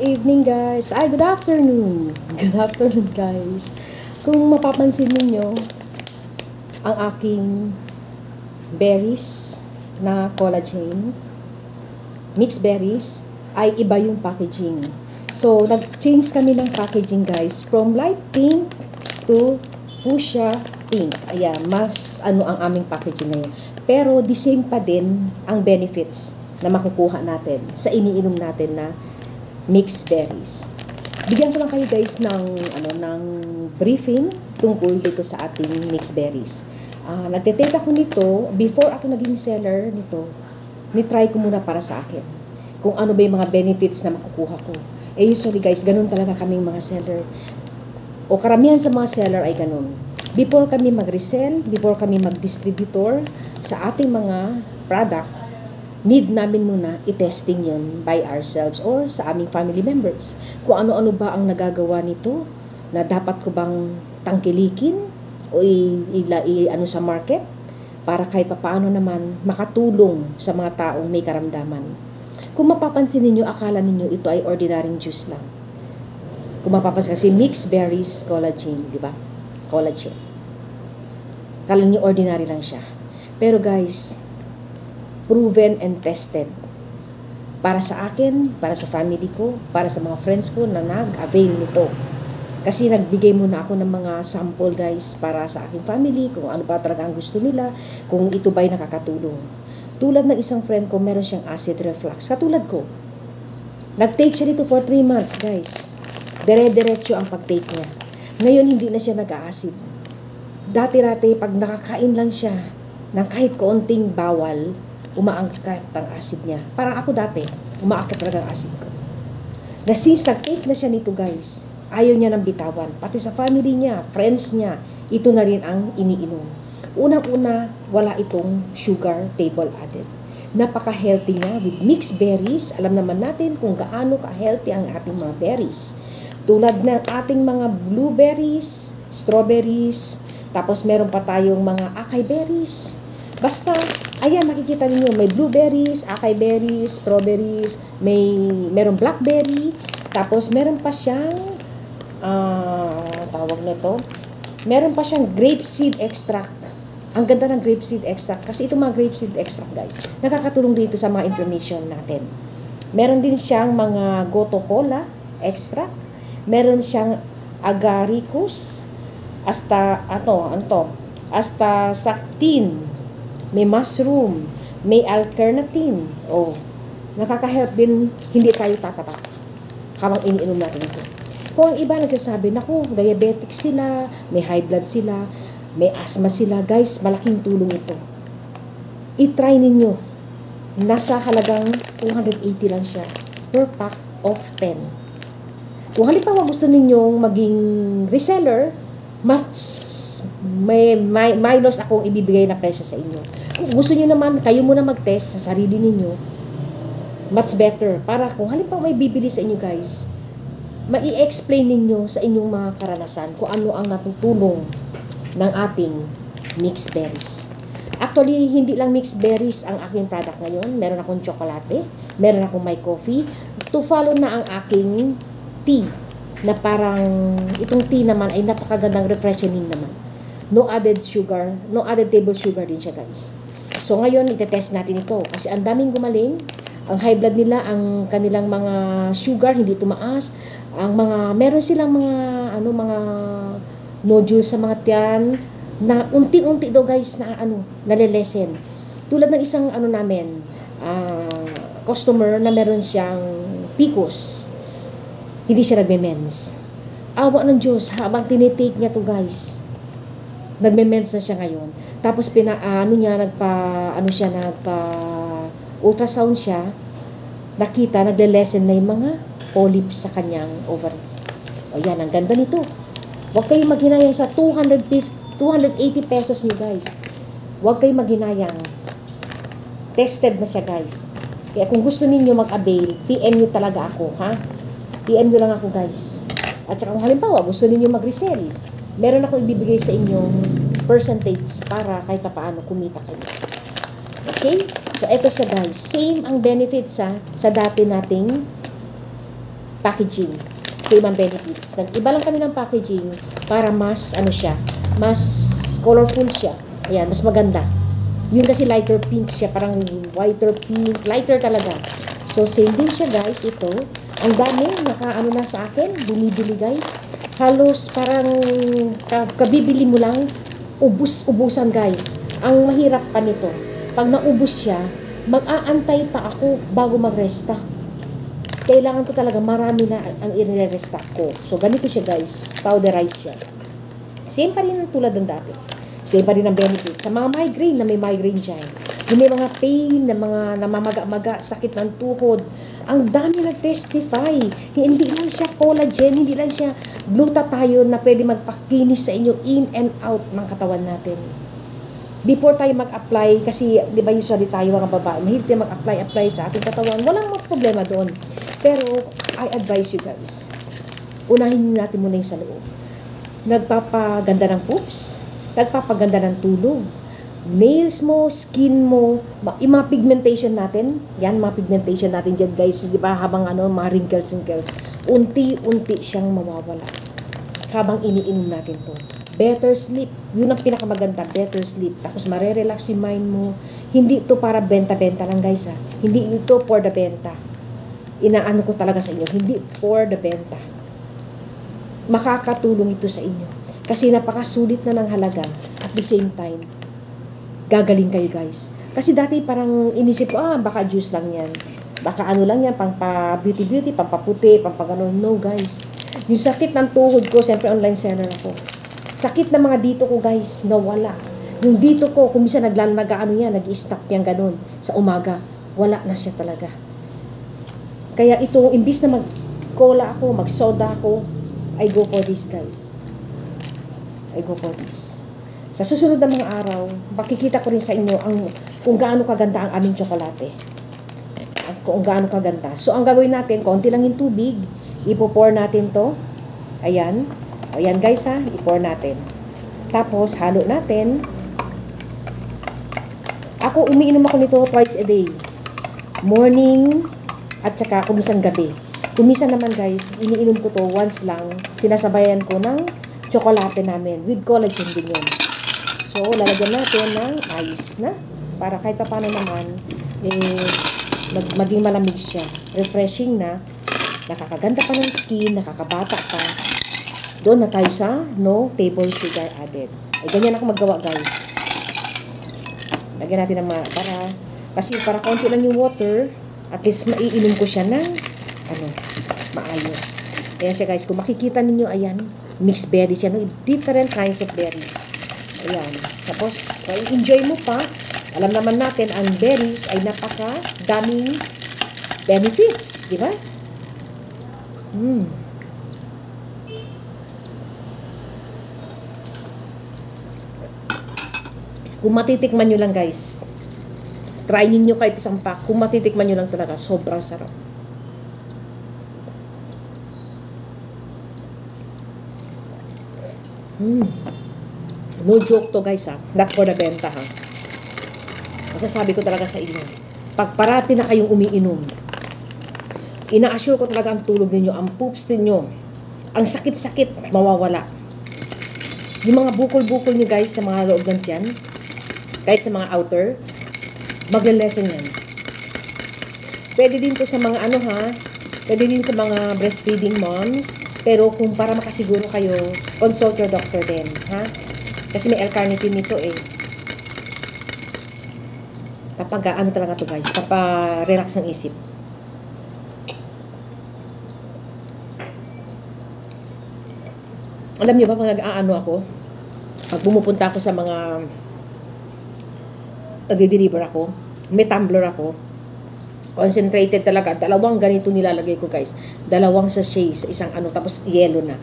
evening guys. Ay, good afternoon. Good afternoon guys. Kung mapapansin niyo ang aking berries na collagen, mixed berries, ay iba yung packaging. So, nag-change kami ng packaging guys from light pink to fuchsia pink. Ayan, mas ang aming packaging ngayon. Pero the same pa din ang benefits na makukuha natin sa iniinom natin na mixed berries. Bigyan ko lang kayo guys ng briefing tungkol dito sa ating mixed berries. Nagte-take ako nito, before ako naging seller nito, ni-try ko muna para sa akin. Kung ano ba yung mga benefits na makukuha ko. Usually guys, ganun talaga kaming mga seller. O karamihan sa mga seller ay ganun. Before kami mag-resell, before kami mag-distributor sa ating mga product, need namin muna i-testing yun by ourselves or sa aming family members. Kung ano-ano ba ang nagagawa nito, na dapat ko bang tangkilikin o ano sa market para kahit papaano naman makatulong sa mga taong may karamdaman. Kung mapapansin ninyo, akala ninyo ito ay ordinaryong juice lang. Kung mapapansin kasi mixed berries collagen, di ba? Collagen. Akala niyo ordinary lang siya. Pero guys, proven and tested. Para sa akin, para sa family ko, para sa mga friends ko na nag-avail nito. Kasi nagbigay muna ako ng mga sample guys para sa aking family, kung ano ba talaga ang gusto nila, kung ito ba'y nakakatulong. Tulad ng isang friend ko, meron siyang acid reflux. Katulad ko. Nag-take siya dito for 3 months guys. Dire-diretso ang pag-take niya. Ngayon hindi na siya nag-acid. Dati-dati pag nakakain lang siya ng kahit kaunting bawal, umaangkat ang acid niya. Parang ako dati, umaangkat talaga ang acid ko. Na since nag-take na siya nito guys, ayaw niya ng bitawan. Pati sa family niya, friends niya, ito na rin ang iniinom. Unang-una, wala itong sugar table added. Napaka-healthy niya with mixed berries. Alam naman natin kung gaano ka-healthy ang ating mga berries. Tulad ng ating mga blueberries, strawberries, tapos meron pa tayong mga acai berries. Basta, ayan, makikita niyo may blueberries, acai berries, strawberries, meron blackberry, tapos meron pa siyang, tawag nito, meron pa siyang grapeseed extract. Ang ganda ng grapeseed extract, kasi itong mga grapeseed extract, guys, nakakatulong dito sa mga information natin. Meron din siyang mga goto cola extract, meron siyang agaricus, astaxanthin, may mushroom, may L-carnitine. Oh, nakaka-help din, hindi tayo tatapak habang iniinom natin ito. Kung ang iba nagsasabi, naku, diabetic sila, may high blood sila, may asthma sila, guys, malaking tulong ito. I-try ninyo. Nasa halagang 280 lang siya per pack of 10. Kung halimbawa gusto ninyong maging reseller, may loss akong ibibigay na presyo sa inyo. Kung gusto niyo naman, kayo muna mag-test sa sarili ninyo, much better. Para kung halimbawa may bibili sa inyo guys, mai-explain ninyo sa inyong mga karanasan kung ano ang natutulong ng ating mixed berries. Actually, hindi lang mixed berries ang aking product ngayon. Meron akong tsokolate, meron akong my coffee. To follow na ang aking tea, na parang itong tea naman ay napakagandang refreshing naman. No added sugar, no added table sugar din siya guys. So ngayon, itetest natin ito kasi ang daming gumaling. Ang high blood nila, ang kanilang mga sugar hindi tumaas. Ang meron silang mga mga nodules sa mga tiyan na unti-unti daw guys na nalelesen. Tulad ng isang namin, customer na meron siyang PCOS. Hindi siya nagme-mens. Awa ng Diyos, habang tinitake niya to guys, nagme-mens na siya ngayon. Tapos ultrasound siya, nakita, nagle-lessen na yung mga polyps sa kanyang ovary. O yan, ang ganda nito. Huwag kayong maghinayang sa 280 pesos niyo guys. Huwag kayong maghinayang. Tested na siya guys. Kaya kung gusto niyo mag-avail, PM niyo talaga ako, ha? PM nyo lang ako guys. At saka kung halimbawa gusto niyo mag-resell, meron ako ibibigay sa inyong percentage para kahit paano kumita kayo. Okay? So ito siya guys. Same ang benefits sa dati nating packaging sa ibang benefits. Nag-iba lang kami ng packaging para mas, ano siya, mas colorful siya. Ayan, mas maganda. Yun kasi lighter pink siya, parang whiter pink, lighter talaga. So, same din siya guys, ito. Ang dami, nakaano na sa akin, bumibili guys. Halos parang kabibili mo lang, ubusan guys. Ang mahirap pa nito, pag naubos siya, mag-aantay pa ako bago mag-restock. Kailangan ko talaga marami na ang i-restock ko. So, ganito siya guys, powderize siya. Same pa rin tulad ng dati. Same pa rin ang benefit. Sa mga migraine na may migraine dyan, yung may mga pain, na mga namamaga-maga, sakit ng tuhod, ang dami nag-testify. Hindi lang siya collagen, hindi lang siya glutathione na pwede magpakinis sa inyo in and out ng katawan natin. Before tayo mag-apply, kasi di ba usually tayo mga babae, mahilig tayo mag-apply sa ating katawan, walang problema doon. Pero, I advise you guys, unahin natin muna yung sa loob. Nagpapaganda ng poops, nagpapaganda ng tulog, nails mo, skin mo, yung mga pigmentation natin, yan, mga pigmentation natin dyan guys, di ba, habang mga wrinkles, unti-unti siyang mawawala. Habang iniinom natin to. Better sleep, yun ang pinakamaganda, better sleep. Tapos marerelax yung mind mo. Hindi ito para benta-benta lang guys ha. Hindi ito for the benta. Inaano ko talaga sa inyo, hindi for the benta. Makakatulong ito sa inyo. Kasi napakasulit na ng halaga. At the same time, gagaling kayo guys. Kasi dati parang inisip ko, baka juice lang yan. Baka ano lang yan, pang pa-beauty, pang-paputi, pang-pagano'n. No guys. Yung sakit ng tuhod ko, siyempre online seller ako. Sakit na mga dito ko guys, nawala. Yung dito ko, kung minsan nag-i-stop yan ganun. Sa umaga, wala na siya talaga. Kaya ito, imbis na mag-cola ako, mag-soda ako, I go for this guys. I go for this. Sa susunod na mga araw, makikita ko rin sa inyo kung gaano kaganda ang aming tsokolate. Kung gaano kaganda. So, ang gagawin natin, konti lang yung tubig. Ipo-pour natin to. Ayan. Ayan guys ha, i-pour natin. Tapos, halo natin. Ako, umiinom ako nito twice a day. Morning, at saka kumisang gabi. Kumisan naman guys, iniinom ko to once lang. Sinasabayan ko ng tsokolate namin. With collagen din yun. So, lalagyan natin ng ice na. Para kahit pa paano naman, maging malamig siya. Refreshing na. Nakakaganda pa ng skin, nakakabata pa. Doon na tayo sa no table sugar added. Ganyan ako maggawa guys. Lagyan natin ng kasi para konti lang yung water, at least maiinom ko siya ng maayos. Ayan siya guys, kung makikita ninyo, ayan, mixed berries siya, no? Different kinds of berries. Ayan. Tapos, enjoy mo pa. Alam naman natin, ang berries ay napaka-daming benefits. Di ba? Kung matitikman nyo lang guys, try ninyo kahit isang pack. Kung matitikman nyo lang talaga, sobrang sarap. No joke to guys ha. Not for the benta ha. Masasabi ko talaga sa inyo. Pag parati na kayong umiinom, ina-assure ko talaga ang tulog ninyo, ang poops ninyo, ang sakit-sakit, mawawala. Yung mga bukol-bukol nyo guys sa mga loob ng tiyan, kahit sa mga outer, magle-lessen yan. Pwede din to sa mga pwede din sa mga breastfeeding moms, pero kung para makasiguro kayo, consult your doctor din, ha? Kasi may L-carnitine nito eh. Talaga to guys, relax ng isip. Alam niyo ba, pag ako, pag bumupunta ako sa mga nag-deliver ako, may tumbler ako, concentrated talaga, 2 ganito nilalagay ko guys, 2 sachet sa isang tapos yellow na.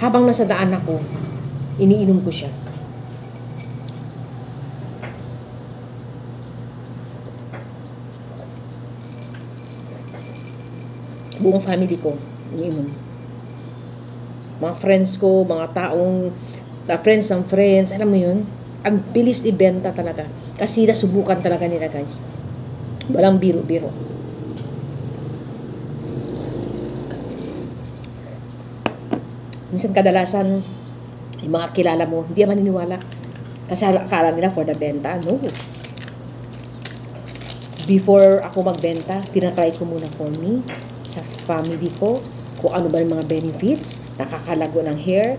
Habang nasa daan ako, iniinom ko siya. Buong family ko, iniinom. Mga friends ko, mga taong, friends ng friends, alam mo yun, ang bilis ibenta talaga. Kasi nasubukan talaga nila guys. Walang biro-biro. Minsan kadalasan, yung mga kilala mo, hindi maniniwala. Kasi akala nila for the benta. No. Before ako magbenta, tinatry ko muna for me, sa family ko, kung ano ba yung mga benefits, nakakalago ng hair.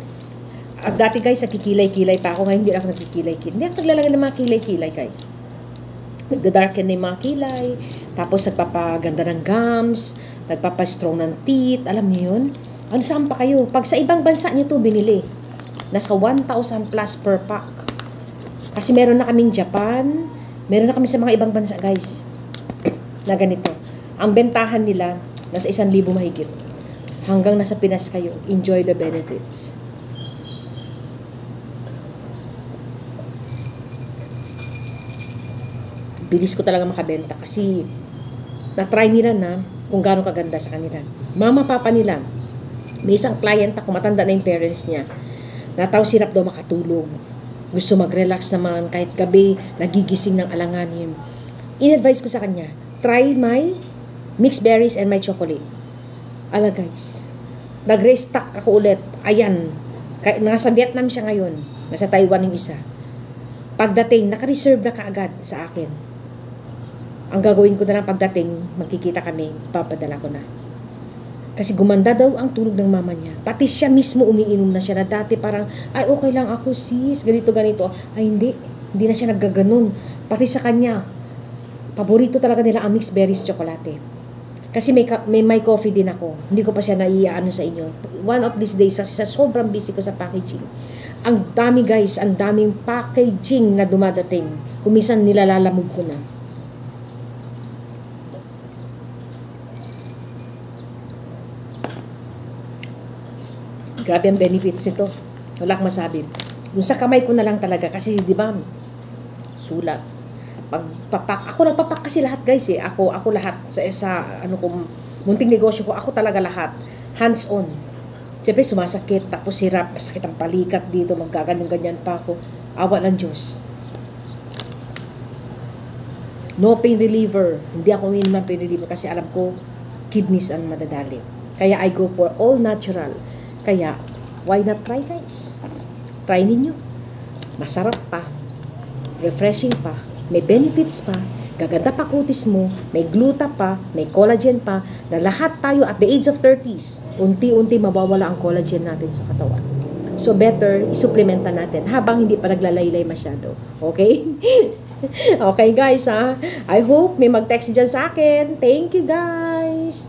At dati guys, nakikilay-kilay pa ako. Ngayon hindi ako nakikilay-kilay. Hindi ako naglalagay ng mga kilay-kilay guys. Nagda-darken na yung mga kilay. Tapos nagpapaganda ng gums. Nagpapastrong ng teeth. Alam niyo yun? Ano saan pa kayo? Pag sa ibang bansa niyo to binili, nasa 1,000 plus per pack. Kasi meron na kaming Japan. Meron na kami sa mga ibang bansa guys. Na ganito. Ang bentahan nila, nasa 1,000 mahigit. Hanggang nasa Pinas kayo. Enjoy the benefits. Bilis ko talaga makabenta kasi na-try nila na kung gaano kaganda sa kanila. Mama, papa nila. May isang client ako, matanda na yung parents niya. Nataw sirap daw makatulog. Gusto mag-relax naman kahit gabi, nagigising ng alanganin. In-advise ko sa kanya, try my mixed berries and my chocolate. Ala guys, nag-restock ako ulit. Ayan, nasa Vietnam siya ngayon. Nasa Taiwan yung isa. Pagdating, naka-reserve na kaagad sa akin. Ang gagawin ko na lang pagdating, magkikita kami, papadala ko na. Kasi gumanda daw ang tulog ng mama niya. Pati siya mismo umiinom na siya na dati parang, ay okay lang ako sis, ganito. Ay hindi na siya naggaganon. Pati sa kanya, paborito talaga nila ang mixed berries chocolate. Kasi may coffee din ako. Hindi ko pa siya naiaano sa inyo. One of these days, sa sobrang busy ko sa packaging, ang dami guys, ang daming packaging na dumadating. Kumisan nilalalamog ko na. Grabe ang benefits nito. Wala akong masabi. Yung sa kamay ko na lang talaga. Kasi di ba, sulat. Pagpapak, ako nagpapak kasi lahat guys eh. Ako lahat. Sa ano ko, munting negosyo ko, ako talaga lahat. Hands on. Siyempre sumasakit, tapos sirap, masakit ang palikat dito, magkaganyan-ganyan pa ako. Awa ng Diyos. No pain reliever. Hindi ako uminom ng pain reliever kasi alam ko, kidneys ang madadali. Kaya I go for all natural. Kaya, why not try guys? Try ninyo. Masarap pa. Refreshing pa. May benefits pa. Gaganda pa kutis mo. May gluta pa. May collagen pa. Na lahat tayo at the age of 30s, unti-unti mawawala ang collagen natin sa katawan. So better, isuplementa natin habang hindi pa naglalaylay masyado. Okay? Okay guys ha. I hope may mag-text dyan sa akin. Thank you guys.